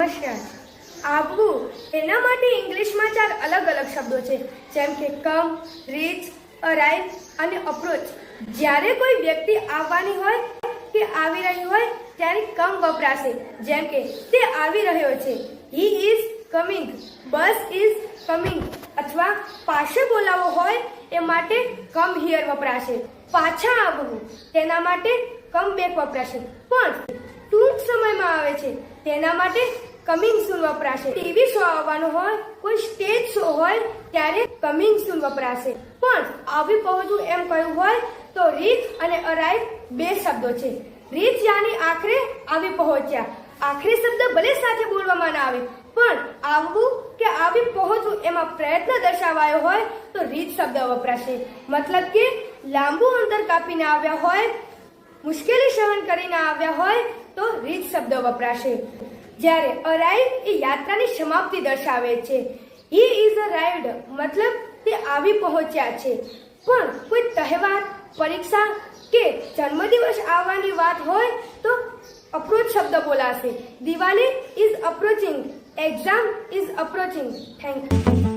નમસ્કાર। આવવું એના માટે ઇંગ્લિશમાં 4 અલગ અલગ શબ્દો છે, જેમ કે કમ, રીચ, અરાઇવ અને અપ્રોચ। જ્યારે કોઈ વ્યક્તિ આવવાની હોય કે આવી રહી હોય ત્યારે કમ વપરાશે, જેમ કે તે આવી રહ્યો છે, he is coming, bus is coming. અથવા પાસે બોલાવવો હોય એ માટે કમ હિયર વપરાશે। પાછા આવવું તેના માટે કમ બેક વપરાશે, પણ ટૂંક સમયમાં આવે છે તેના માટે કમિંગ સૂન વપરાશે। ટીવી શો આવવાનો હોય, કોઈ સ્ટેજ શો હોય ત્યારે કમિંગ સૂન વપરાશે। પણ આવી પહોંચવું એમ કહ્યું હોય તો રીચ અને અરાઇવ 2 શબ્દો છે। રીચ યાની આખરે આવી પહોંચ્યા। આખરી શબ્દ ભલે સાથે બોલવામાં ના આવે, પણ આવવું કે આવી પહોંચવું એમાં પ્રયત્ન દર્શાવાયો હોય તો રીચ શબ્દ વપરાશે। મતલબ કે લાંબુ અંતર કાપીને આવ્યા હોય, મુશ્કેલી સહન કરીને આવ્યા હોય તો રીચ શબ્દ વપરાશે। જ્યારે અરાઇવ એ યાત્રાની સમાપ્તિ દર્શાવે છે। હી ઇઝ અરાઇવ્ડ મતલબ તે આવી પહોંચ્યા છે। પણ કોઈ તહેવાર, પરીક્ષા કે જન્મદિવસ આવવાની વાત હોય તો અપ્રોચ શબ્દ બોલાશે। Diwali is approaching, exam is approaching. Thank you.